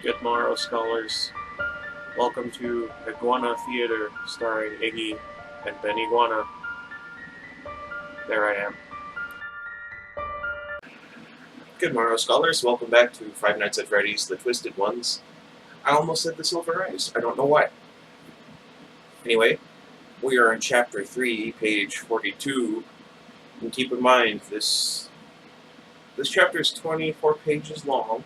Good morrow, scholars. Welcome to Iguana Theater, starring Iggy and Ben Iguana. There I am. Good morrow, scholars. Welcome back to Five Nights at Freddy's: The Twisted Ones. I almost said the Silver Eyes. I don't know why. Anyway, we are in Chapter 3, page 42. And keep in mind, this chapter is 24 pages long,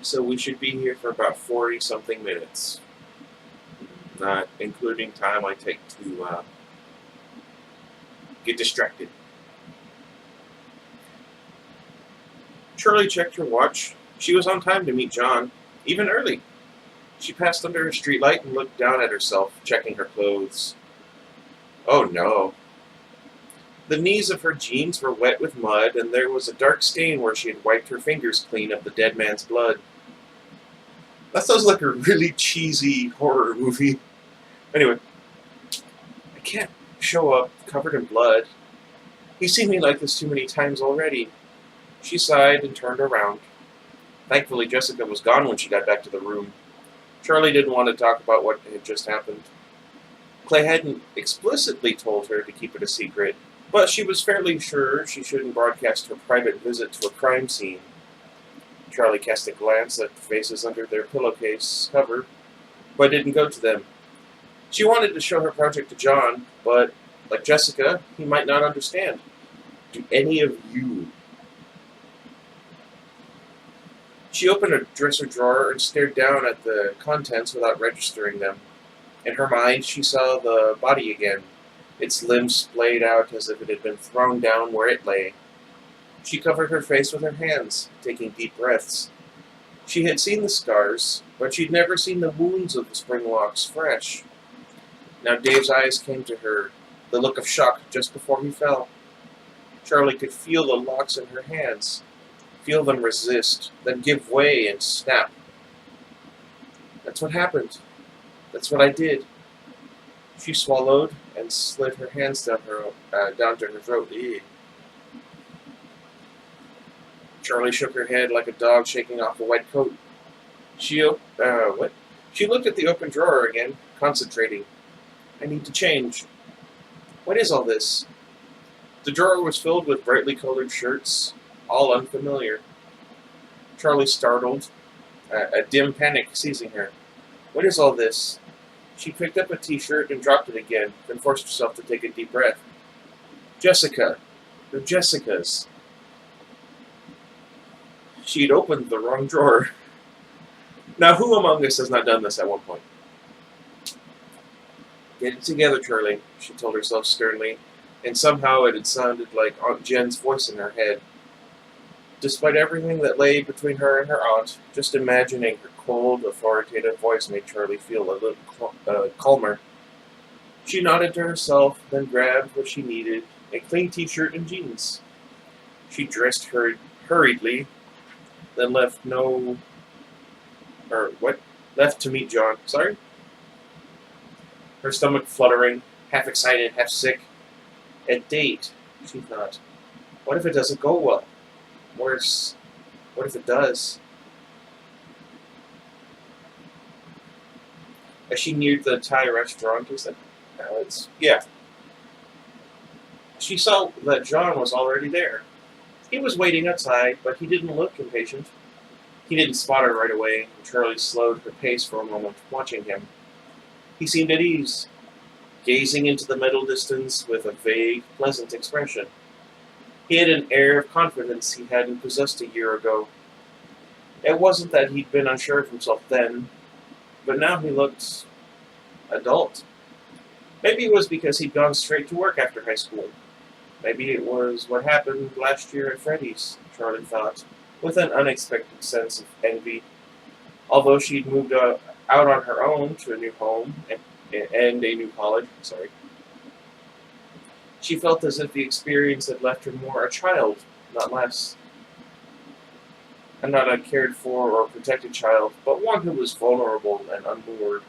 so we should be here for about 40-something minutes. Not including time I take to get distracted. Charlie checked her watch. She was on time to meet John, even early. She passed under a streetlight and looked down at herself, checking her clothes. Oh no. The knees of her jeans were wet with mud, and there was a dark stain where she had wiped her fingers clean of the dead man's blood. That sounds like a really cheesy horror movie. Anyway, I can't show up covered in blood. He's seen me like this too many times already. She sighed and turned around. Thankfully, Jessica was gone when she got back to the room. Charlie didn't want to talk about what had just happened. Clay hadn't explicitly told her to keep it a secret, but she was fairly sure she shouldn't broadcast her private visit to a crime scene. Charlie cast a glance at the faces under their pillowcase cover, but didn't go to them. She wanted to show her project to John, but, like Jessica, he might not understand. Do any of you? She opened a dresser drawer and stared down at the contents without registering them. In her mind, she saw the body again, its limbs splayed out as if it had been thrown down where it lay. She covered her face with her hands, taking deep breaths. She had seen the scars, but she'd never seen the wounds of the Springlocks fresh. Now Dave's eyes came to her, the look of shock just before he fell. Charlie could feel the locks in her hands, feel them resist, then give way and snap. That's what happened. That's what I did. She swallowed and slid her hands down to her throat. Ew. Charlie shook her head like a dog shaking off a wet coat. She looked at the open drawer again, concentrating. I need to change. What is all this? The drawer was filled with brightly colored shirts, all unfamiliar. Charlie startled, a dim panic seizing her. What is all this? She picked up a t-shirt and dropped it again, then forced herself to take a deep breath. Jessica. They're Jessica's. She'd opened the wrong drawer. Now, who among us has not done this at one point? Get it together, Charlie, she told herself sternly, and somehow it had sounded like Aunt Jen's voice in her head. Despite everything that lay between her and her aunt, just imagining her cold, authoritative voice made Charlie feel a little calmer. She nodded to herself, then grabbed what she needed, a clean t-shirt and jeans. She dressed hurriedly, then left to meet John. Sorry? Her stomach fluttering, half excited, half sick. A date, she thought. What if it doesn't go well? Worse, what if it does? As she neared the Thai restaurant, he said, yeah. She saw that John was already there. He was waiting outside, but he didn't look impatient. He didn't spot her right away, and Charlie slowed her pace for a moment, watching him. He seemed at ease, gazing into the middle distance with a vague, pleasant expression. He had an air of confidence he hadn't possessed a year ago. It wasn't that he'd been unsure of himself then, but now he looked adult. Maybe it was because he'd gone straight to work after high school. Maybe it was what happened last year at Freddy's, Charlie thought, with an unexpected sense of envy. Although she'd moved out on her own to a new home and a new college, she felt as if the experience had left her more a child, not less. And not a cared for or protected child, but one who was vulnerable and unmoored.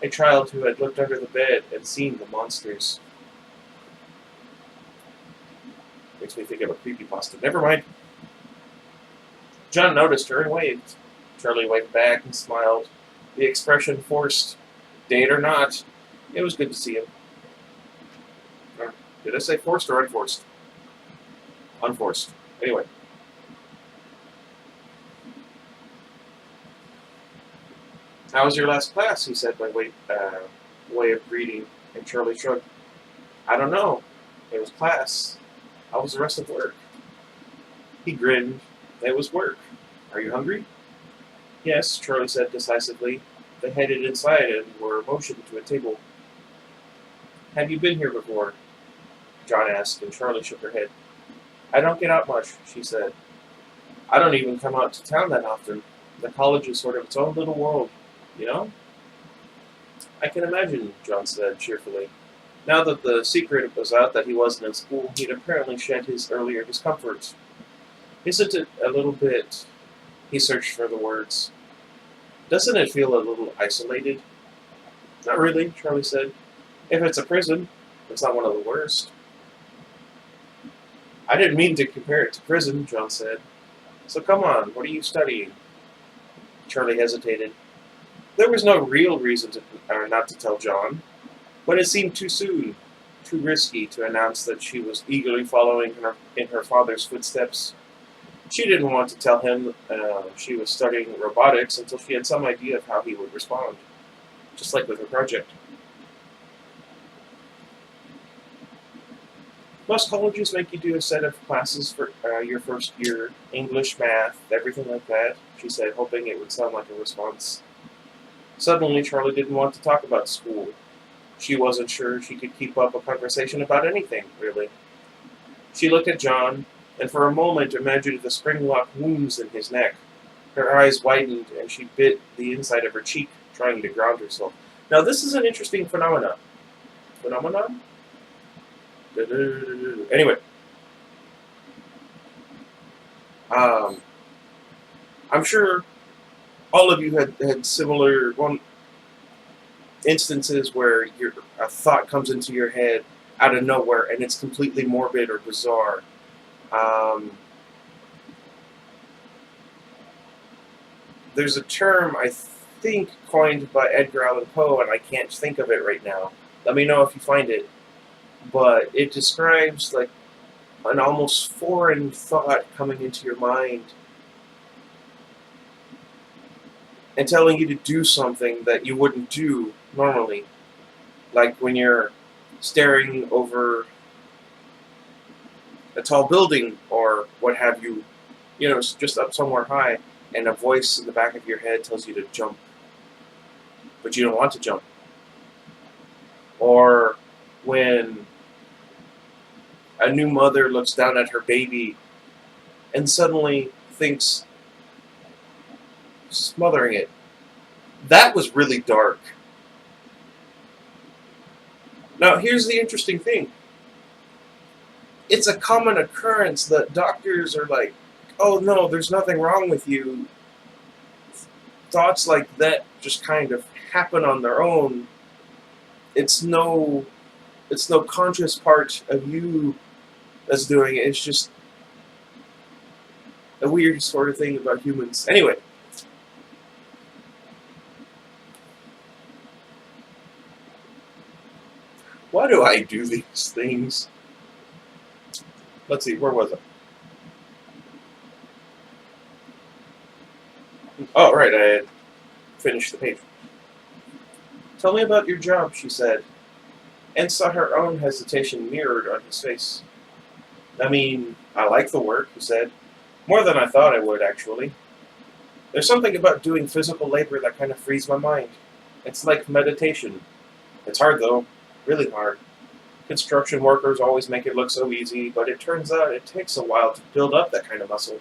A child who had looked under the bed and seen the monsters. Makes me think of a creepypasta. Never mind. John noticed her and waved. Charlie waved back and smiled, the expression forced. Date or not, it was good to see him. Or, did I say forced or unforced? Unforced. Anyway. How was your last class? He said by way of greeting, and Charlie shrugged. I don't know. It was class. How was the rest of work? He grinned. It was work. Are you hungry? Yes, Charlie said decisively. They headed inside and were motioned to a table. Have you been here before? John asked, and Charlie shook her head. I don't get out much, she said. I don't even come out to town that often. The college is sort of its own little world, you know? I can imagine, John said cheerfully. Now that the secret was out that he wasn't in school, he'd apparently shed his earlier discomforts. Isn't it a little bit... He searched for the words. Doesn't it feel a little isolated? Not really, Charlie said. If it's a prison, it's not one of the worst. I didn't mean to compare it to prison, John said. So come on, what are you studying? Charlie hesitated. There was no real reason not to tell John, but it seemed too soon, too risky to announce that she was eagerly following in her father's footsteps. She didn't want to tell him she was studying robotics until she had some idea of how he would respond, just like with her project. Most colleges make you do a set of classes for your first year, English, math, everything like that, she said, hoping it would sound like a response. Suddenly, Charlie didn't want to talk about school. She wasn't sure she could keep up a conversation about anything, really. She looked at John, and for a moment imagined the spring-lock wounds in his neck. Her eyes widened, and she bit the inside of her cheek, trying to ground herself. Now, this is an interesting phenomenon. Phenomenon? Anyway. I'm sure all of you had similar instances where a thought comes into your head out of nowhere, and it's completely morbid or bizarre. There's a term, I think, coined by Edgar Allan Poe, and I can't think of it right now. Let me know if you find it. But it describes like an almost foreign thought coming into your mind and telling you to do something that you wouldn't do normally. Like when you're staring over a tall building or what have you, just up somewhere high, and a voice in the back of your head tells you to jump, but you don't want to jump. Or when a new mother looks down at her baby and suddenly thinks, smothering it. That was really dark. Now, here's the interesting thing. It's a common occurrence that doctors are like, oh no, there's nothing wrong with you. Thoughts like that just kind of happen on their own. It's no conscious part of you that's doing it. It's just a weird sort of thing about humans. Anyway. Why do I do these things? Let's see, where was I? Oh, right, I had finished the page. Tell me about your job, she said, and saw her own hesitation mirrored on his face. I mean, I like the work, he said. More than I thought I would, actually. There's something about doing physical labor that kind of frees my mind. It's like meditation. It's hard, though. Really hard. Construction workers always make it look so easy, but it turns out it takes a while to build up that kind of muscle.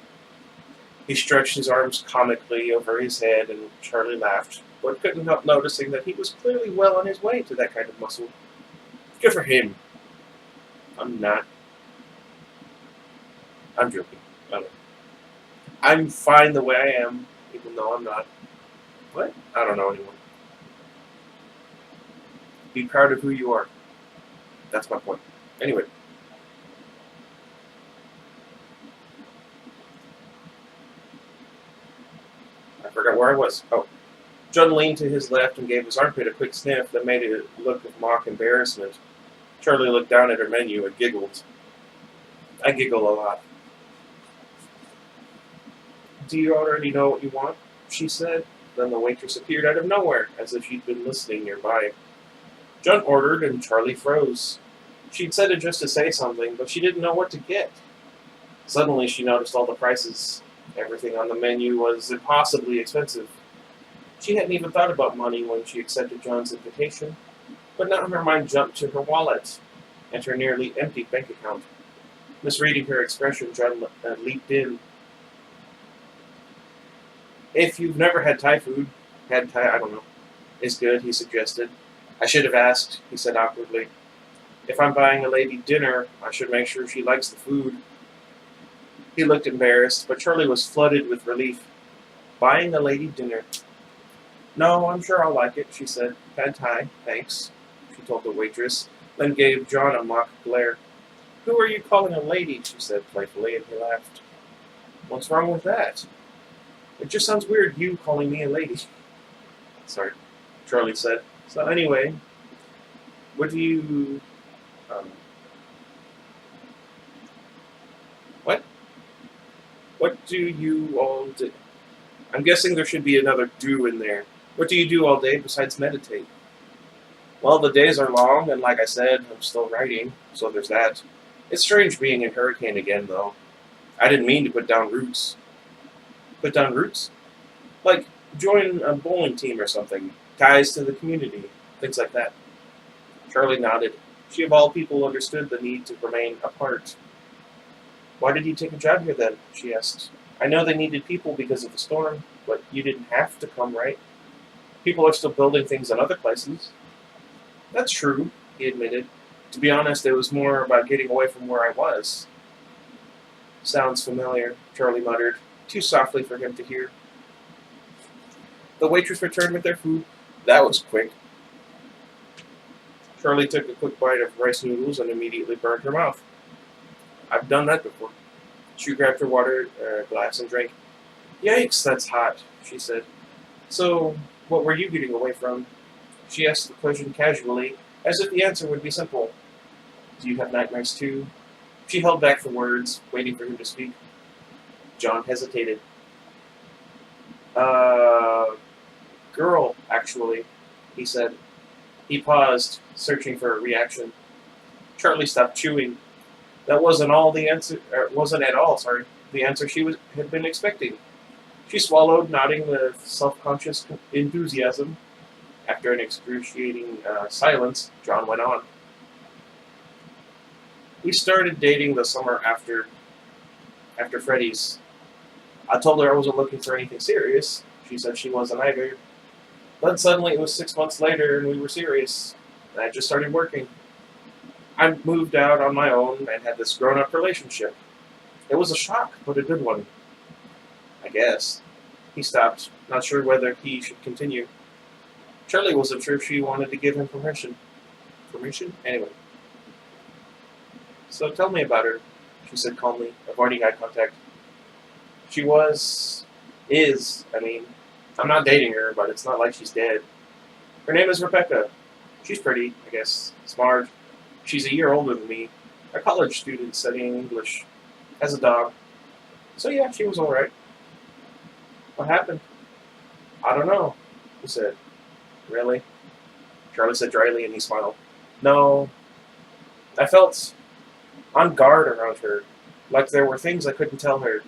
He stretched his arms comically over his head, and Charlie laughed, but couldn't help noticing that he was clearly well on his way to that kind of muscle. Good for him. I'm not. I'm joking. I'm fine the way I am, even though I'm not. What? I don't know anymore. Be proud of who you are. That's my point. Anyway. I Forgot where I was. Oh. John leaned to his left and gave his armpit a quick sniff that made it look of mock embarrassment. Charlie looked down at her menu and giggled. I giggle a lot. Do you already know what you want? She said. Then the waitress appeared out of nowhere, as if she'd been listening nearby. John ordered, and Charlie froze. She'd said it just to say something, but she didn't know what to get. Suddenly, she noticed all the prices. Everything on the menu was impossibly expensive. She hadn't even thought about money when she accepted John's invitation, but now her mind jumped to her wallet and her nearly empty bank account. Misreading her expression, John leaped in. If you've never had Thai food, I don't know, is good, he suggested. I should have asked, he said awkwardly. If I'm buying a lady dinner, I should make sure she likes the food. He looked embarrassed, but Charlie was flooded with relief. Buying a lady dinner. No, I'm sure I'll like it, she said. Pad Thai, thanks, she told the waitress, then gave John a mock glare. Who are you calling a lady? She said playfully, and he laughed. What's wrong with that? It just sounds weird, you calling me a lady. Sorry, Charlie said. So anyway, what do you... What do you all do? I'm guessing there should be another do in there. What do you do all day besides meditate? Well, the days are long, and like I said, I'm still writing, so there's that. It's strange being in Hurricane again, though. I didn't mean to put down roots. Put down roots? Like, join a bowling team or something. Ties to the community. Things like that. Charlie nodded. She of all people understood the need to remain apart. Why did you take a job here then? She asked. I know they needed people because of the storm, but you didn't have to come, right? People are still building things in other places. That's true, he admitted. To be honest, it was more about getting away from where I was. Sounds familiar, Charlie muttered, too softly for him to hear. The waitress returned with their food. That was quick. Charlie took a quick bite of rice noodles and immediately burned her mouth. I've done that before. She grabbed her water glass and drank. Yikes, that's hot, she said. So, what were you getting away from? She asked the question casually, as if the answer would be simple. Do you have nightmares too? She held back the words, waiting for him to speak. John hesitated. Girl, actually, he said. He paused, searching for a reaction. Charlie stopped chewing. That wasn't at all the answer she had been expecting. She swallowed, nodding with self-conscious enthusiasm. After an excruciating silence, John went on. We started dating the summer after Freddy's. I told her I wasn't looking for anything serious. She said she wasn't either. Then suddenly it was 6 months later and we were serious. And I just started working. I moved out on my own and had this grown-up relationship. It was a shock, but a good one. I guess. He stopped, not sure whether he should continue. Charlie wasn't sure if she wanted to give him permission. Permission? Anyway. So tell me about her, she said calmly, avoiding eye contact. I'm not dating her, but it's not like she's dead. Her name is Rebecca. She's pretty, I guess, smart. She's a year older than me, a college student studying English, has a dog. So yeah, she was alright. What happened? I don't know, he said. Really? Charlie said dryly, and he smiled. No. I felt on guard around her, like there were things I couldn't tell her,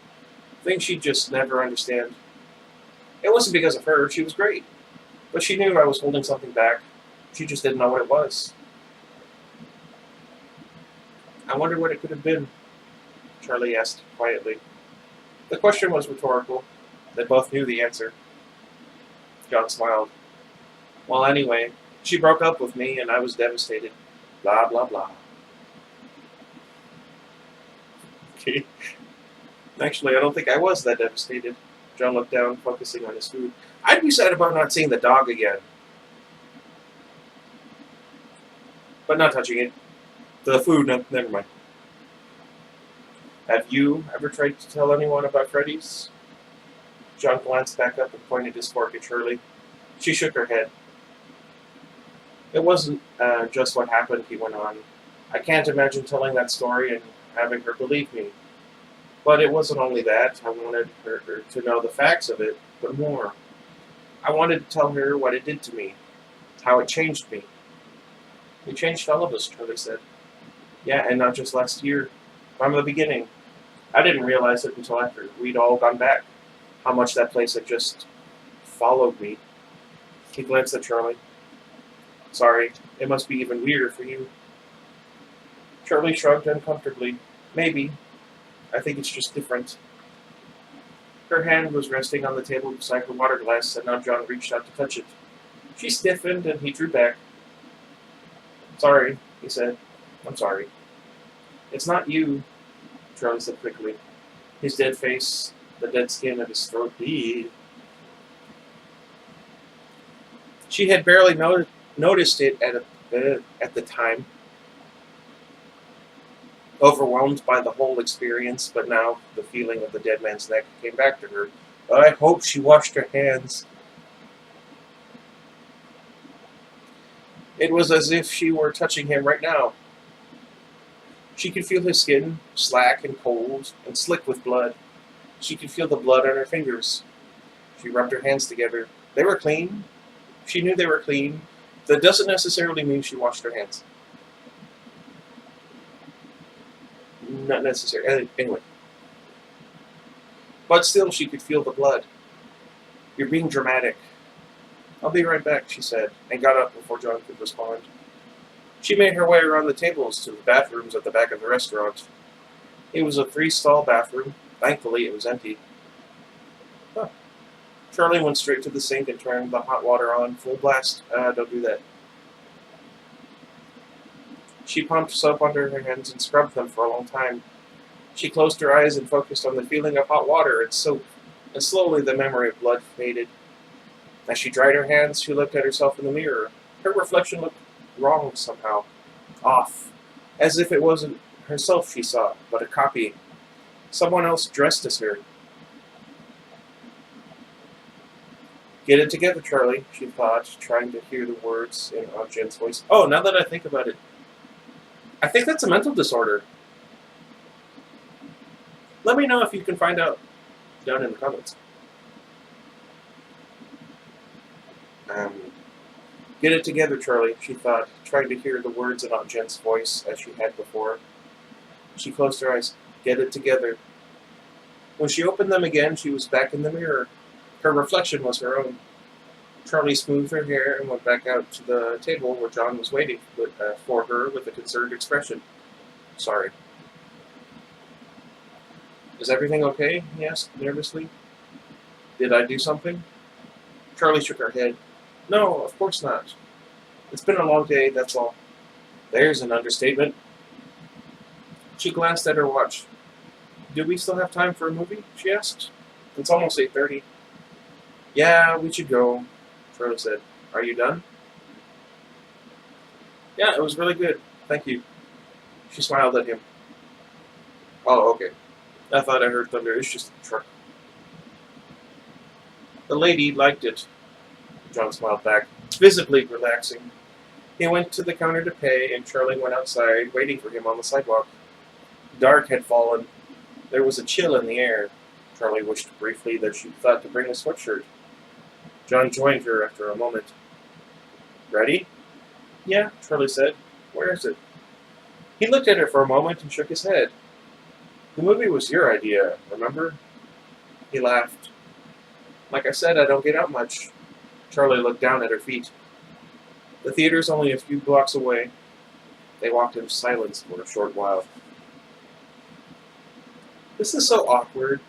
things she'd just never understand. It wasn't because of her, she was great. But she knew I was holding something back. She just didn't know what it was. I wonder what it could have been, Charlie asked quietly. The question was rhetorical. They both knew the answer. John smiled. Well, anyway, she broke up with me and I was devastated. Blah, blah, blah. Okay. Actually, I don't think I was that devastated. John looked down, focusing on his food. I'd be sad about not seeing the dog again. But not touching it. The food, no, never mind. Have you ever tried to tell anyone about Freddy's? John glanced back up and pointed his fork at Shirley. She shook her head. It wasn't just what happened, he went on. I can't imagine telling that story and having her believe me. But it wasn't only that. I wanted her to know the facts of it, but more. I wanted to tell her what it did to me, how it changed me. It changed all of us, Charlie said. Yeah, and not just last year. From the beginning. I didn't realize it until after we'd all gone back. How much that place had just followed me. He glanced at Charlie. Sorry, it must be even weirder for you. Charlie shrugged uncomfortably. Maybe. I think it's just different. Her hand was resting on the table beside her water glass, and now John reached out to touch it. She stiffened, and he drew back. Sorry, he said. I'm sorry. It's not you, Charlie said quickly. His dead face, the dead skin of his throat. She had barely noticed it at the time, overwhelmed by the whole experience, but now the feeling of the dead man's neck came back to her. I hope she washed her hands. It was as if she were touching him right now. She could feel his skin, slack and cold and slick with blood. She could feel the blood on her fingers. She rubbed her hands together. They were clean. She knew they were clean. That doesn't necessarily mean she washed her hands. Not necessarily. Anyway. But still, she could feel the blood. You're being dramatic. I'll be right back, she said, and got up before John could respond. She made her way around the tables to the bathrooms at the back of the restaurant. It was a 3-stall bathroom. Thankfully, it was empty. Huh. Charlie went straight to the sink and turned the hot water on full blast. Don't do that. She pumped soap under her hands and scrubbed them for a long time. She closed her eyes and focused on the feeling of hot water and soap, and slowly the memory of blood faded. As she dried her hands, she looked at herself in the mirror. Her reflection looked wrong somehow, off, as if it wasn't herself she saw, but a copy. Someone else dressed as her. Get it together, Charlie, she thought, trying to hear the words in Aunt Jen's voice. Oh, now that I think about it, I think that's a mental disorder. Let me know if you can find out down in the comments. Get it together, Charlie, she thought, trying to hear the words in Aunt Jen's voice as she had before. She closed her eyes. Get it together. When she opened them again, she was back in the mirror. Her reflection was her own. Charlie smoothed her hair and went back out to the table where John was waiting for her with a concerned expression. Sorry. Is everything okay? He asked nervously. Did I do something? Charlie shook her head. No, of course not. It's been a long day, that's all. There's an understatement. She glanced at her watch. Do we still have time for a movie? She asked. It's almost 8:30. Yeah, we should go, Charlie said. Are you done? Yeah, it was really good. Thank you. She smiled at him. Oh, okay. I thought I heard thunder. It's just a truck. The lady liked it. John smiled back, visibly relaxing. He went to the counter to pay, and Charlie went outside, waiting for him on the sidewalk. Dark had fallen. There was a chill in the air. Charlie wished briefly that she thought to bring a sweatshirt. John joined her after a moment. Ready? Yeah, Charlie said. Where is it? He looked at her for a moment and shook his head. The movie was your idea, remember? He laughed. Like I said, I don't get out much. Charlie looked down at her feet. The theater's only a few blocks away. They walked in silence for a short while. This is so awkward.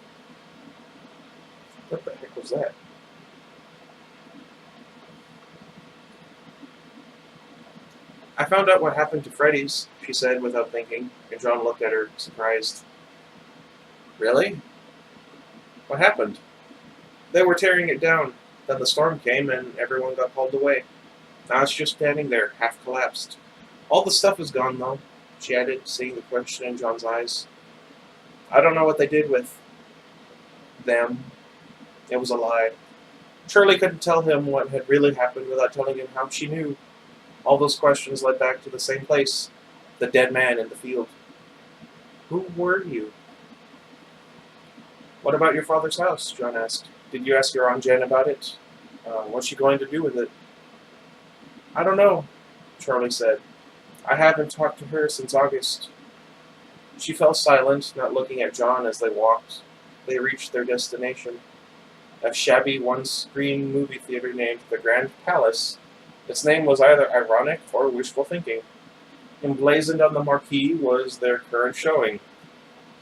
What the heck was that? I found out what happened to Freddy's, she said without thinking, and John looked at her, surprised. Really? What happened? They were tearing it down. Then the storm came and everyone got hauled away. Now it's just standing there, half collapsed. All the stuff is gone, though, she added, seeing the question in John's eyes. I don't know what they did with them. It was a lie. Shirley couldn't tell him what had really happened without telling him how she knew. All those questions led back to the same place, the dead man in the field. Who were you? What about your father's house? John asked. Did you ask your Aunt Jen about it? What's she going to do with it? I don't know, Charlie said. I haven't talked to her since August. She fell silent, not looking at John as they walked. They reached their destination, a shabby one-screen movie theater named the Grand Palace. Its name was either ironic or wishful thinking. Emblazoned on the marquee was their current showing,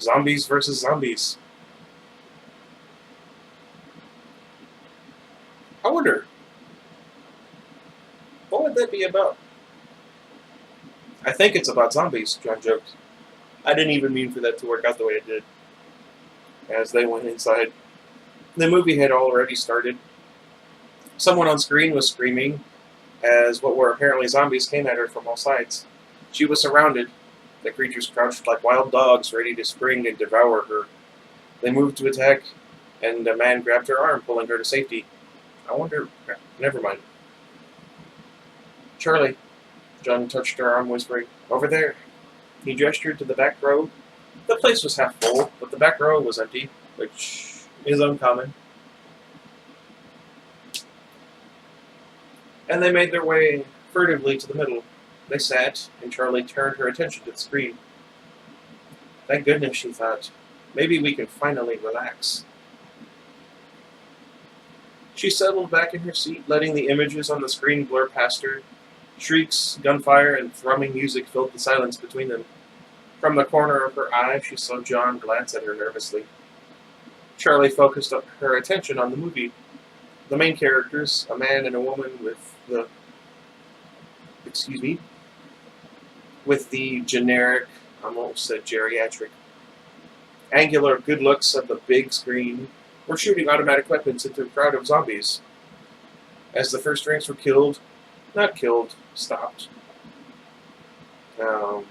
Zombies versus Zombies. I wonder, what would that be about? I think it's about zombies, John joked. I didn't even mean for that to work out the way it did. As they went inside, the movie had already started. Someone on screen was screaming as what were apparently zombies came at her from all sides. She was surrounded. The creatures crouched like wild dogs, ready to spring and devour her. They moved to attack, and a man grabbed her arm, pulling her to safety. I wonder... Never mind. Charlie, John touched her arm, whispering, over there. He gestured to the back row. The place was half full, but the back row was empty, which is uncommon. And they made their way furtively to the middle. They sat, and Charlie turned her attention to the screen. Thank goodness, she thought. Maybe we can finally relax. She settled back in her seat, letting the images on the screen blur past her. Shrieks, gunfire, and thrumming music filled the silence between them. From the corner of her eye, she saw John glance at her nervously. Charlie focused her attention on the movie. The main characters, a man and a woman with the generic, I almost said geriatric, angular good looks of the big screen, were shooting automatic weapons into a crowd of zombies. As the first ranks were stopped. Though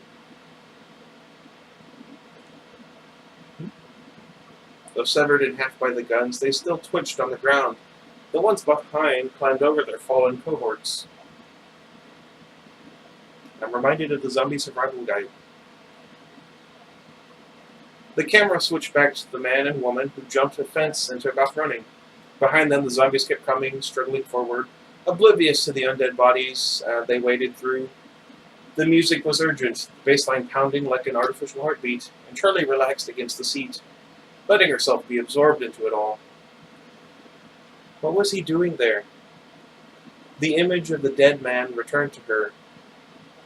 severed in half by the guns, they still twitched on the ground. The ones behind climbed over their fallen cohorts. I'm reminded of the zombie survival guide. The camera switched back to the man and woman who jumped a fence and took off running. Behind them, the zombies kept coming, struggling forward, oblivious to the undead bodies they waded through. The music was urgent, the bass line pounding like an artificial heartbeat, and Charlie relaxed against the seat, letting herself be absorbed into it all. What was he doing there? The image of the dead man returned to her.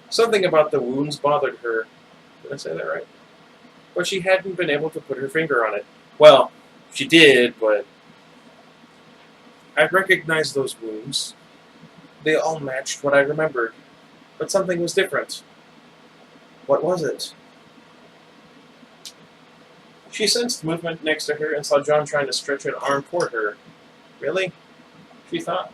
Something about the wounds bothered her. Did I say that right? But she hadn't been able to put her finger on it. Well, she did, but I recognized those wounds. They all matched what I remembered, but something was different. What was it? She sensed movement next to her and saw John trying to stretch an arm toward her. Really? She thought.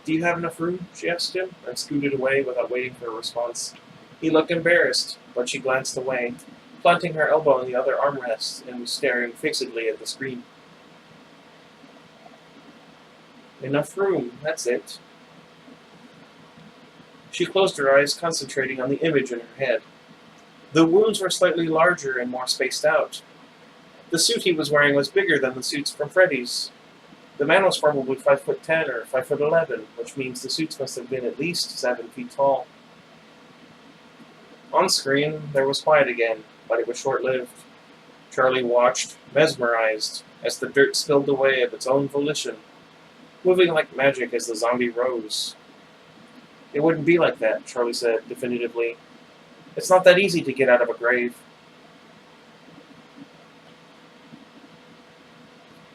Do you have enough room? She asked him, and scooted away without waiting for a response. He looked embarrassed, but she glanced away, planting her elbow in the other armrest and was staring fixedly at the screen. Enough room, that's it. She closed her eyes, concentrating on the image in her head. The wounds were slightly larger and more spaced out. The suit he was wearing was bigger than the suits from Freddy's. The man was probably 5'10" or 5'11", which means the suits must have been at least 7 feet tall. On screen, there was quiet again, but it was short-lived. Charlie watched, mesmerized, as the dirt spilled away of its own volition, moving like magic as the zombie rose. It wouldn't be like that, Charlie said definitively. It's not that easy to get out of a grave.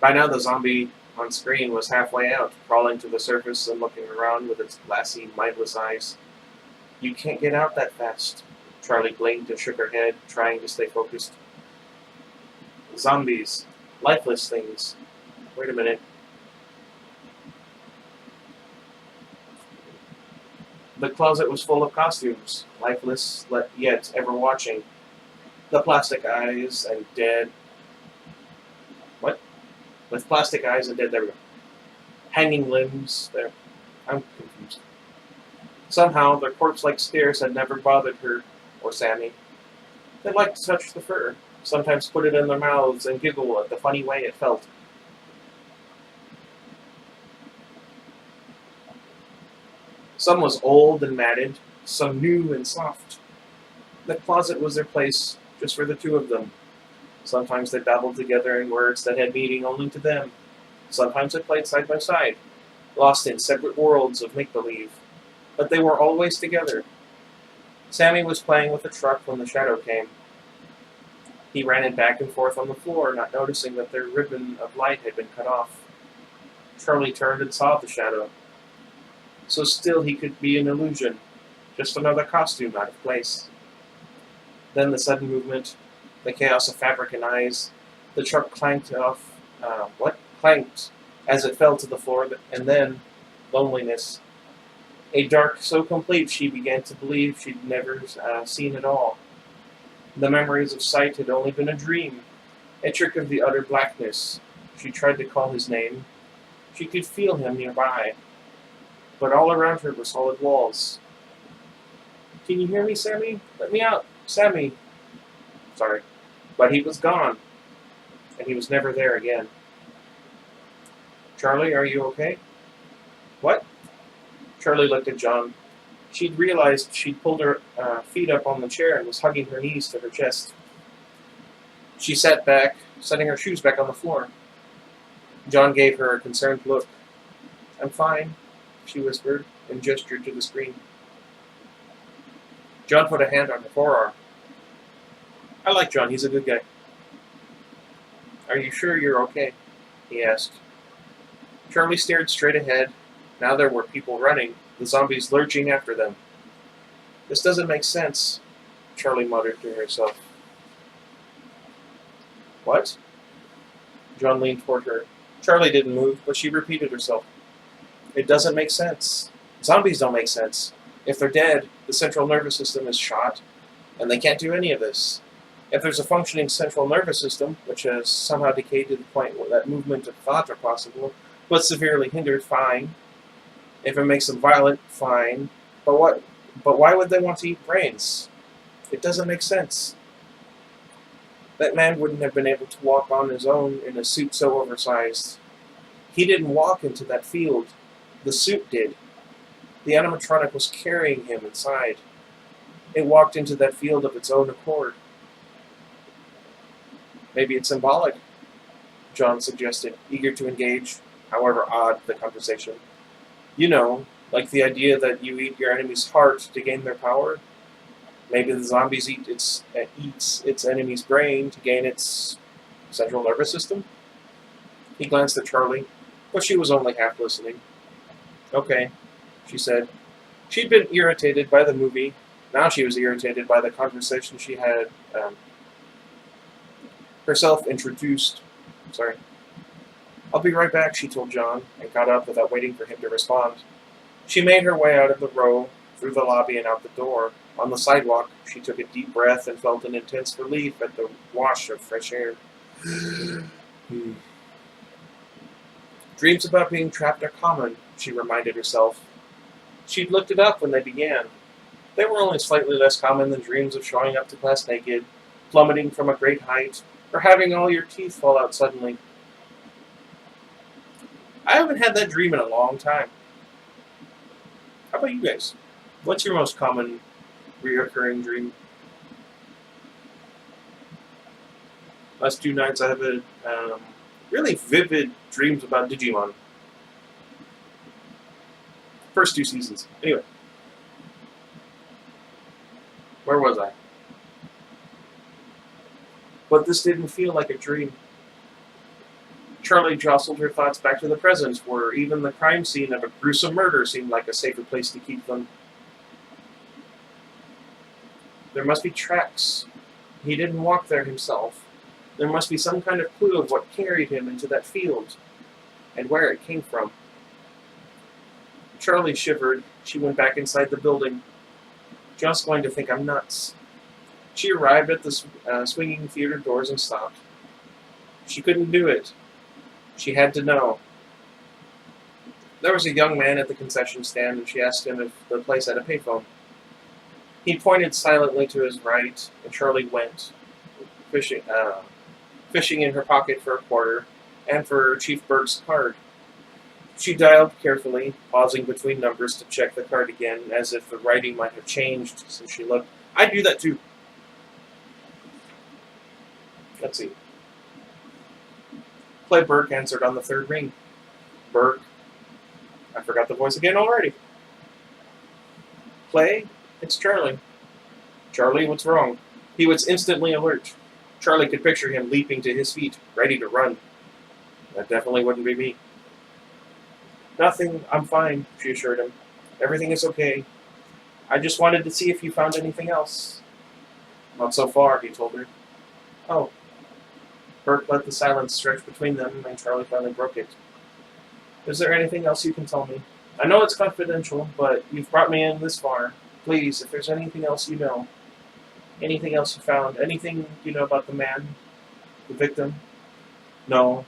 By now the zombie on screen was halfway out, crawling to the surface and looking around with its glassy, mindless eyes. You can't get out that fast. Charlie blinked and shook her head, trying to stay focused. Zombies. Lifeless things. Wait a minute. The closet was full of costumes, lifeless yet ever watching. The plastic eyes and dead... What? with plastic eyes and there we go. Hanging limbs. There, I'm confused. Somehow, their corpse-like stares had never bothered her or Sammy. They liked to touch the fur, sometimes put it in their mouths and giggle at the funny way it felt. Some was old and matted, some new and soft. The closet was their place, just for the two of them. Sometimes they babbled together in words that had meaning only to them. Sometimes they played side by side, lost in separate worlds of make-believe. But they were always together. Sammy was playing with the truck when the shadow came. He ran it back and forth on the floor, not noticing that their ribbon of light had been cut off. Charlie turned and saw the shadow. So still he could be an illusion, just another costume out of place. Then the sudden movement, the chaos of fabric and eyes, the truck clanked off, clanked as it fell to the floor, and then loneliness. A dark so complete she began to believe she'd never seen it all. The memories of sight had only been a dream, a trick of the utter blackness. She tried to call his name. She could feel him nearby. But all around her were solid walls. "Can you hear me, Sammy? Let me out, Sammy." Sorry. But he was gone, and he was never there again. "Charlie, are you okay?" "What?" Charlie looked at John. She'd realized she'd pulled her feet up on the chair and was hugging her knees to her chest. She sat back, setting her shoes back on the floor. John gave her a concerned look. "I'm fine," she whispered, and gestured to the screen. John put a hand on her forearm. "I like John, he's a good guy." "Are you sure you're okay?" he asked. Charlie stared straight ahead. Now there were people running, the zombies lurching after them. "This doesn't make sense," Charlie muttered to herself. "What?" John leaned toward her. Charlie didn't move, but she repeated herself. "It doesn't make sense. Zombies don't make sense. If they're dead, the central nervous system is shot, and they can't do any of this. If there's a functioning central nervous system, which has somehow decayed to the point where that movement of thought are possible, but severely hindered, fine. If it makes them violent, fine. But why would they want to eat brains? It doesn't make sense. That man wouldn't have been able to walk on his own in a suit so oversized. He didn't walk into that field. The suit did. The animatronic was carrying him inside. It walked into that field of its own accord. Maybe it's symbolic," John suggested, eager to engage, however odd the conversation. "You know, like the idea that you eat your enemy's heart to gain their power. Maybe the zombies eats its enemy's brain to gain its central nervous system." He glanced at Charlie, but she was only half listening. "Okay," she said. She'd been irritated by the movie. Now she was irritated by the conversation she had herself introduced. Sorry. "I'll be right back," she told John, and got up without waiting for him to respond. She made her way out of the row, through the lobby and out the door. On the sidewalk, she took a deep breath and felt an intense relief at the wash of fresh air. Dreams about being trapped are common, she reminded herself. She'd looked it up when they began. They were only slightly less common than dreams of showing up to class naked, plummeting from a great height, or having all your teeth fall out suddenly. I haven't had that dream in a long time. How about you guys? What's your most common reoccurring dream? Last 2 nights I have had really vivid dreams about Digimon. First 2 seasons. Anyway. Where was I? But this didn't feel like a dream. Charlie jostled her thoughts back to the present, where even the crime scene of a gruesome murder seemed like a safer place to keep them. There must be tracks. He didn't walk there himself. There must be some kind of clue of what carried him into that field, and where it came from. Charlie shivered. She went back inside the building. Just going to think I'm nuts. She arrived at the swinging theater doors and stopped. She couldn't do it. She had to know. There was a young man at the concession stand, and she asked him if the place had a payphone. He pointed silently to his right, and Charlie went, fishing in her pocket for a quarter, and for Chief Berg's card. She dialed carefully, pausing between numbers to check the card again, as if the writing might have changed since she looked. I do that too. Let's see. Clay Burke answered on the third ring. Burke. I forgot the voice again already. Clay, it's Charlie. Charlie, what's wrong? He was instantly alert. Charlie could picture him leaping to his feet, ready to run. That definitely wouldn't be me. Nothing, I'm fine, she assured him. Everything is okay. I just wanted to see if you found anything else. Not so far, he told her. Oh. Burke let the silence stretch between them, and Charlie finally broke it. Is there anything else you can tell me? I know it's confidential, but you've brought me in this far. Please, if there's anything else you know, anything else you found, anything you know about the man, the victim? No,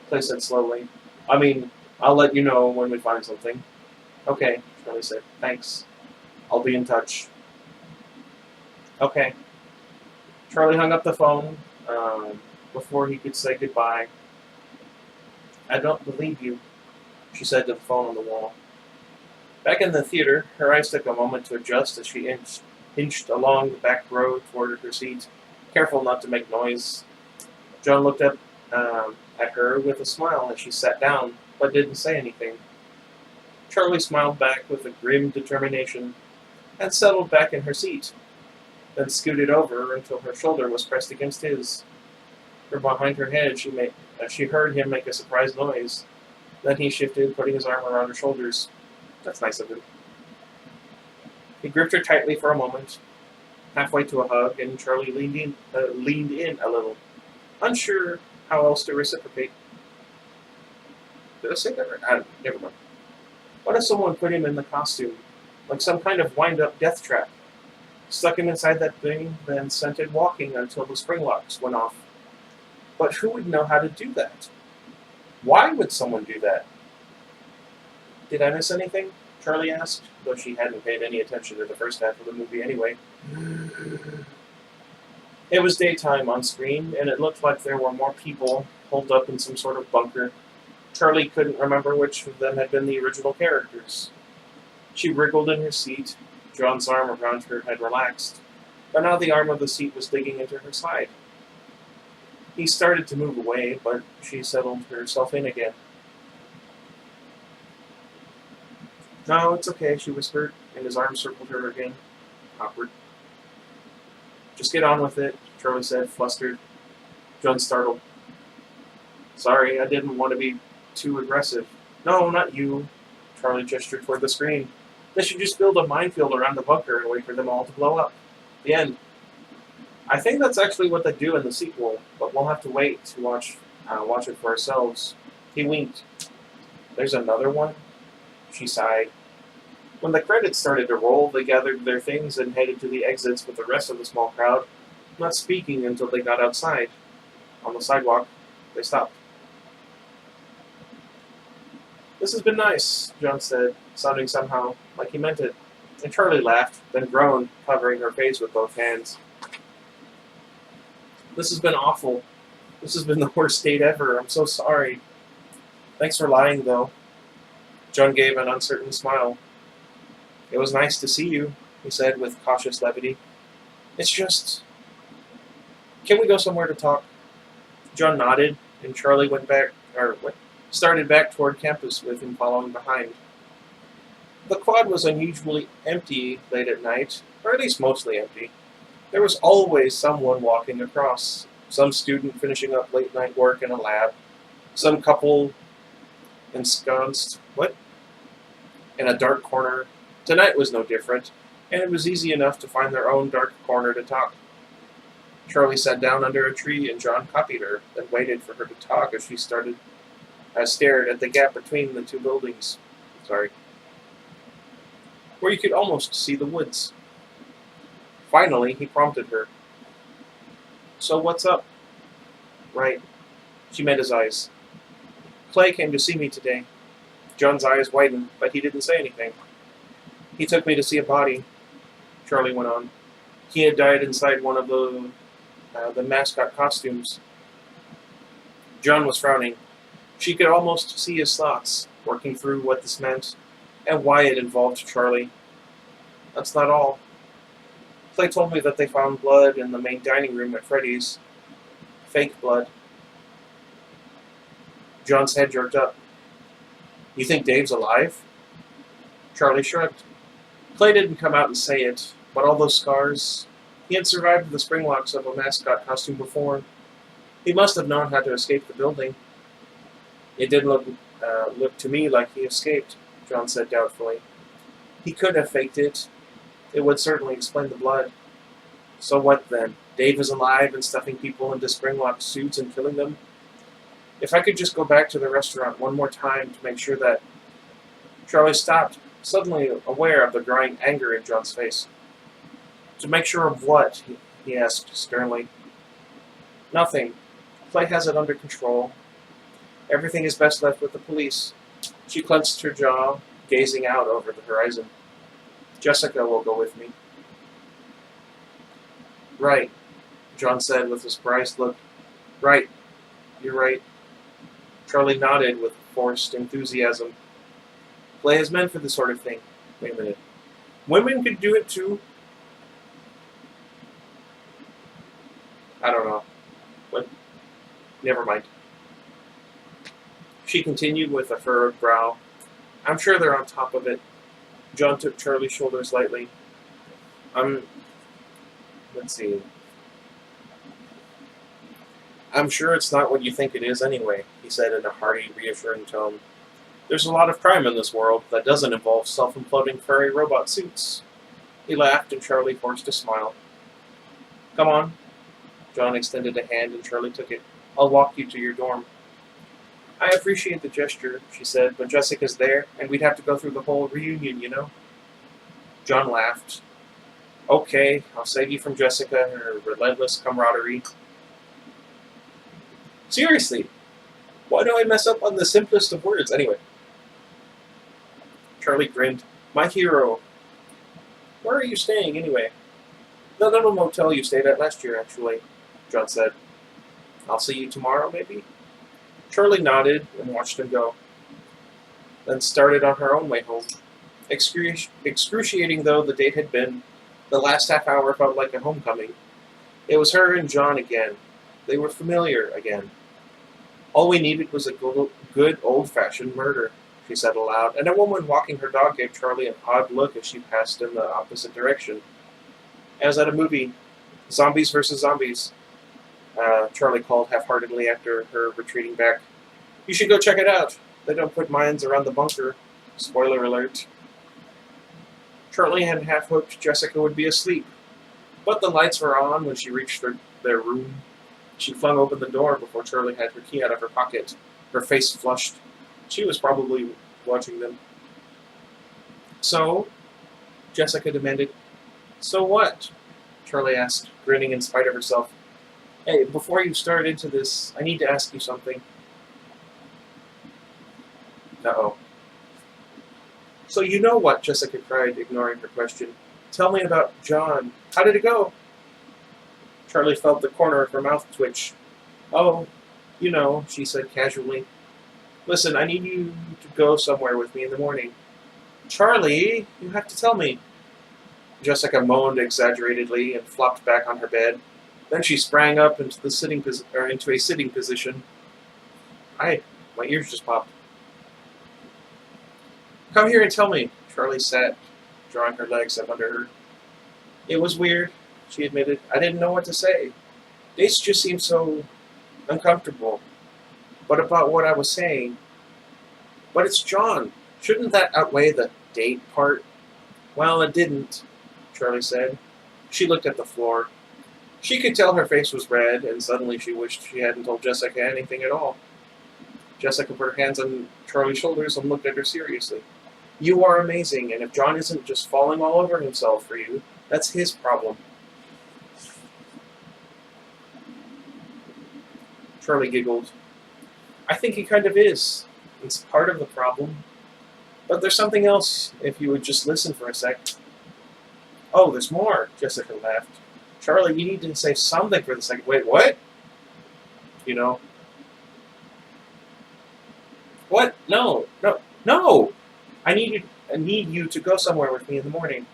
Clay said slowly. I mean, I'll let you know when we find something. Okay, Charlie said. Thanks. I'll be in touch. Okay. Charlie hung up the phone before he could say goodbye. I don't believe you, she said to the phone on the wall. Back in the theater, her eyes took a moment to adjust as she inched along the back row toward her seat, careful not to make noise. John looked up at her with a smile as she sat down, but didn't say anything. Charlie smiled back with a grim determination and settled back in her seat, then scooted over until her shoulder was pressed against his. From behind her head, she heard him make a surprised noise. Then he shifted, putting his arm around her shoulders. That's nice of him. He gripped her tightly for a moment, halfway to a hug, and Charlie leaned in a little, unsure how else to reciprocate. Did I say that? Never mind. What if someone put him in the costume, like some kind of wind-up death trap? Stuck him inside that thing, then sent it walking until the spring locks went off. But who would know how to do that? Why would someone do that? Did I miss anything? Charlie asked, though she hadn't paid any attention to the first half of the movie anyway. It was daytime on screen, and it looked like there were more people holed up in some sort of bunker. Charlie couldn't remember which of them had been the original characters. She wriggled in her seat. John's arm around her had relaxed, but now the arm of the seat was digging into her side. He started to move away, but she settled herself in again. No, it's okay, she whispered, and his arm circled her again. Awkward. Just get on with it, Charlie said, flustered. John startled. Sorry, I didn't want to be too aggressive. No, not you. Charlie gestured toward the screen. They should just build a minefield around the bunker and wait for them all to blow up. The end. I think that's actually what they do in the sequel, but we'll have to wait to watch it for ourselves. He winked. There's another one? She sighed. When the credits started to roll, they gathered their things and headed to the exits with the rest of the small crowd, not speaking until they got outside. On the sidewalk, they stopped. This has been nice, John said, sounding somehow like he meant it. And Charlie laughed, then groaned, covering her face with both hands. This has been awful. This has been the worst date ever. I'm so sorry. Thanks for lying, though. John gave an uncertain smile. It was nice to see you, he said with cautious levity. It's just... Can we go somewhere to talk? John nodded, and Charlie started back toward campus with him following behind. The quad was unusually empty late at night, or at least mostly empty. There was always someone walking across, some student finishing up late-night work in a lab, some couple ensconced, in a dark corner. Tonight was no different, and it was easy enough to find their own dark corner to talk. Charlie sat down under a tree, and John copied her, then waited for her to talk as she stared at the gap between the two buildings. Where you could almost see the woods. Finally, he prompted her. So what's up? Right. She met his eyes. Clay came to see me today. John's eyes widened, but he didn't say anything. He took me to see a body, Charlie went on. He had died inside one of the mascot costumes. John was frowning. She could almost see his thoughts, working through what this meant, and why it involved Charlie. That's not all. Clay told me that they found blood in the main dining room at Freddy's. Fake blood. John's head jerked up. You think Dave's alive? Charlie shrugged. Clay didn't come out and say it, but all those scars. He had survived the spring locks of a mascot costume before. He must have known how to escape the building. It didn't look to me like he escaped, John said doubtfully. He could have faked it. It would certainly explain the blood. So what then? Dave is alive and stuffing people into spring-locked suits and killing them? If I could just go back to the restaurant one more time to make sure that... Charlie stopped, suddenly aware of the growing anger in John's face. To make sure of what? He asked sternly. Nothing. Clay has it under control. Everything is best left with the police. She clenched her jaw, gazing out over the horizon. Jessica will go with me. Right, John said with a surprised look. Right. You're right. Charlie nodded with forced enthusiasm. Clay is meant for this sort of thing. Wait a minute. Women could do it too? I don't know. What? Never mind. She continued with a furrowed brow. I'm sure they're on top of it. John took Charlie's shoulders lightly. Let's see. I'm sure it's not what you think it is anyway, he said in a hearty, reassuring tone. There's a lot of crime in this world that doesn't involve self-imploding furry robot suits. He laughed and Charlie forced a smile. Come on. John extended a hand and Charlie took it. I'll walk you to your dorm. I appreciate the gesture, she said, but Jessica's there, and we'd have to go through the whole reunion, you know? John laughed. Okay, I'll save you from Jessica and her relentless camaraderie. Seriously, why do I mess up on the simplest of words anyway? Charlie grinned. My hero. Where are you staying anyway? The little motel you stayed at last year, actually, John said. I'll see you tomorrow, maybe? Charlie nodded and watched him go, then started on her own way home. Excruciating though the date had been, the last half hour felt like a homecoming. It was her and John again. They were familiar again. All we needed was a good old-fashioned murder, she said aloud, and a woman walking her dog gave Charlie an odd look as she passed in the opposite direction. As at a movie, Zombies versus Zombies. Charlie called half-heartedly after her retreating back. You should go check it out. They don't put mines around the bunker. Spoiler alert. Charlie had half hoped Jessica would be asleep, but the lights were on when she reached their room. She flung open the door before Charlie had her key out of her pocket, her face flushed. She was probably watching them. So? Jessica demanded. So what? Charlie asked, grinning in spite of herself. Hey, before you start into this, I need to ask you something. Uh-oh. So you know what, Jessica cried, ignoring her question. Tell me about John. How did it go? Charlie felt the corner of her mouth twitch. Oh, you know, she said casually. Listen, I need you to go somewhere with me in the morning. Charlie, you have to tell me. Jessica moaned exaggeratedly and flopped back on her bed. Then she sprang up into a sitting position. My ears just popped. Come here and tell me, Charlie sat, drawing her legs up under her. It was weird, she admitted. I didn't know what to say. Dates just seemed so uncomfortable. But about what I was saying. But it's John. Shouldn't that outweigh the date part? Well, it didn't, Charlie said. She looked at the floor. She could tell her face was red, and suddenly she wished she hadn't told Jessica anything at all. Jessica put her hands on Charlie's shoulders and looked at her seriously. You are amazing, and if John isn't just falling all over himself for you, that's his problem. Charlie giggled. I think he kind of is. It's part of the problem. But there's something else if you would just listen for a sec. Oh, there's more, Jessica laughed. Charlie, you need to say something for the second. Wait, what? You know. What? No, no, no! I need you to go somewhere with me in the morning.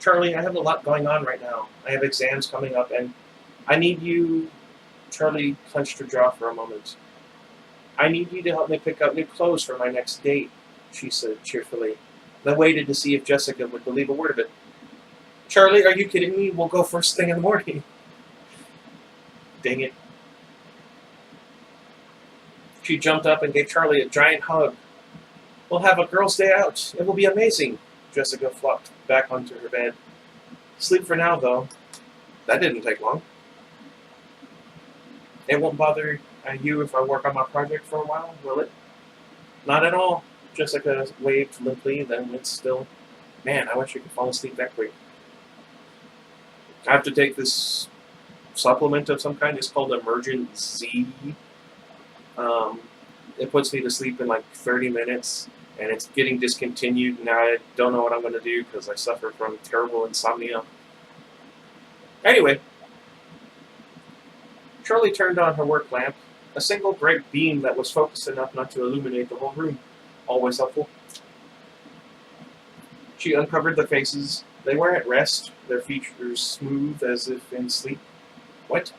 Charlie, I have a lot going on right now. I have exams coming up, and I need you... Charlie clenched her jaw for a moment. I need you to help me pick out new clothes for my next date, she said cheerfully, then waited to see if Jessica would believe a word of it. Charlie, are you kidding me? We'll go first thing in the morning. Dang it. She jumped up and gave Charlie a giant hug. We'll have a girls' day out. It will be amazing. Jessica flopped back onto her bed. Sleep for now, though. That didn't take long. It won't bother you if I work on my project for a while, will it? Not at all. Jessica waved limply, then went still. Man, I wish I could fall asleep that quick. I have to take this supplement of some kind. It's called Emergent Z. It puts me to sleep in like 30 minutes, and it's getting discontinued. Now I don't know what I'm going to do because I suffer from terrible insomnia. Anyway, Charlie turned on her work lamp, a single bright beam that was focused enough not to illuminate the whole room. Always helpful. She uncovered the faces. They were at rest, their features smooth as if in sleep. What?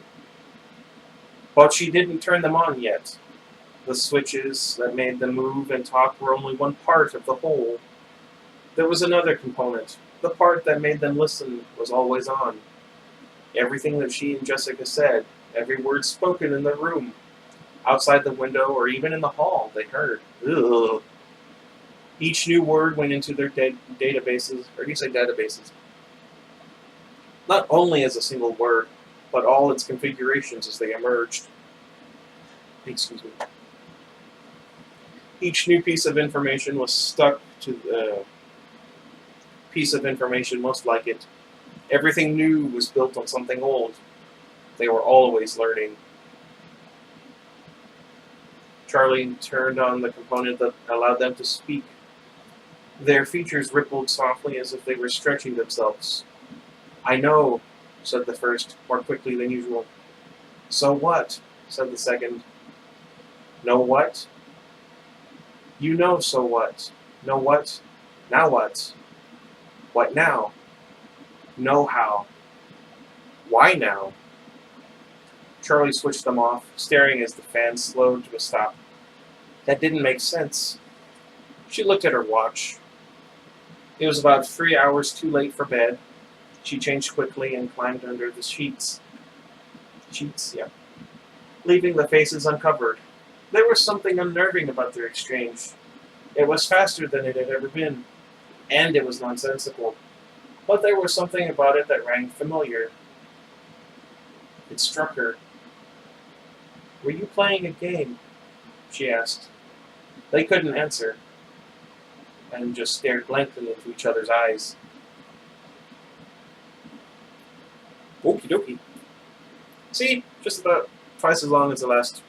But she didn't turn them on yet. The switches that made them move and talk were only one part of the whole. There was another component. The part that made them listen was always on. Everything that she and Jessica said, every word spoken in the room, outside the window or even in the hall, they heard. Ugh. Each new word went into their databases, or do you say databases? Not only as a single word, but all its configurations as they emerged. Excuse me. Each new piece of information was stuck to the piece of information most like it. Everything new was built on something old. They were always learning. Charlie turned on the component that allowed them to speak. Their features rippled softly as if they were stretching themselves. I know, said the first, more quickly than usual. So what? Said the second. Know what? You know, so what? Know what? Now what? What now? Know how. Why now? Charlie switched them off, staring as the fan slowed to a stop. That didn't make sense. She looked at her watch. It was about 3 hours too late for bed. She changed quickly and climbed under the sheets. Sheets, yeah. Leaving the faces uncovered. There was something unnerving about their exchange. It was faster than it had ever been, and it was nonsensical. But there was something about it that rang familiar. It struck her. Were you playing a game? She asked. They couldn't answer, and just stared blankly into each other's eyes. Okie dokie. See, just about twice as long as the last.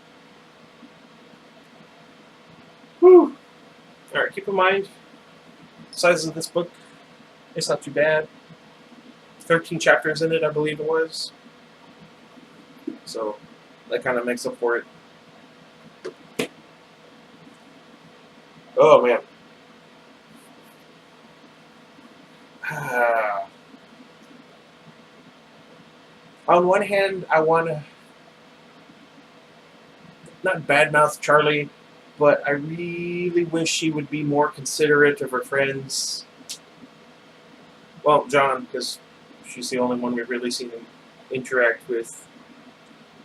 Whew. Alright, keep in mind, the size of this book, it's not too bad. 13 chapters in it, I believe it was. So, that kind of makes up for it. Oh, man. On one hand, I want to not badmouth Charlie, but I really wish she would be more considerate of her friends. Well, John, because she's the only one we've really seen him interact with.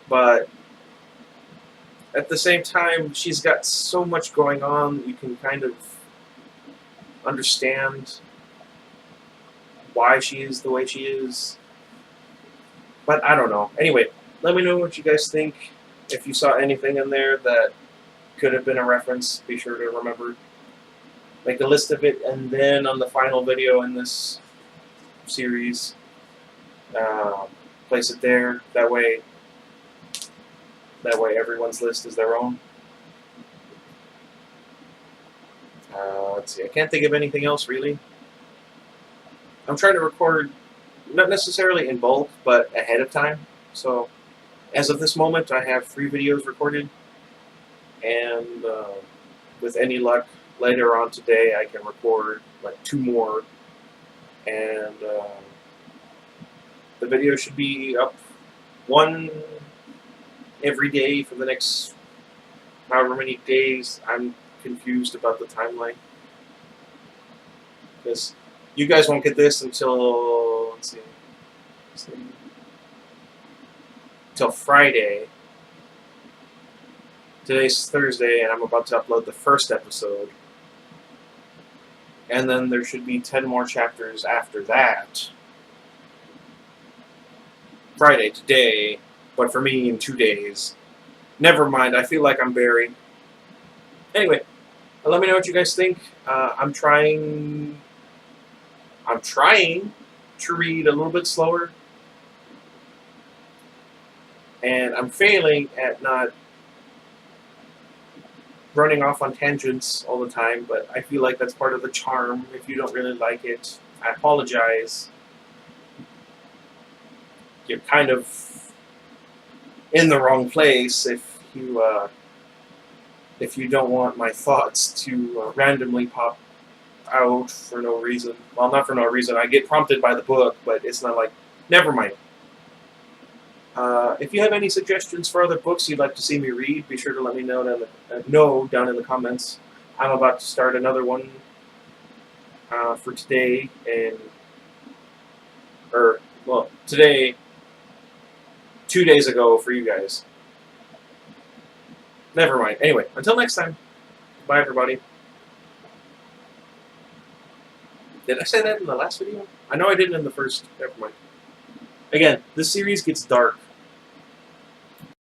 But at the same time, she's got so much going on, you can kind of understand why she is the way she is. But I don't know. Anyway, let me know what you guys think. If you saw anything in there that could have been a reference, be sure to remember. Make a list of it, and then on the final video in this series, place it there. That way everyone's list is their own. let's see, I can't think of anything else really. I'm trying to record, not necessarily in bulk, but ahead of time. So, as of this moment, I have 3 videos recorded, and with any luck, later on today, I can record like 2 more, and the video should be up 1 every day for the next however many days. I'm confused about the timeline, because you guys won't get this until, let's see, until Friday. Today's Thursday, and I'm about to upload the first episode. And then there should be 10 more chapters after that. Friday, today, but for me in 2 days. Never mind, I feel like I'm buried. Anyway, let me know what you guys think. I'm trying to read a little bit slower. And I'm failing at not running off on tangents all the time, but I feel like that's part of the charm. If you don't really like it, I apologize. You're kind of in the wrong place if you don't want my thoughts to randomly pop out for no reason. Well, not for no reason. I get prompted by the book, but it's not like, never mind. If you have any suggestions for other books you'd like to see me read, be sure to let me know down in the comments. I'm about to start another one for today, today, 2 days ago for you guys. Never mind. Anyway, until next time, bye everybody. Did I say that in the last video? I know I didn't in the first. Never mind. Again, this series gets dark.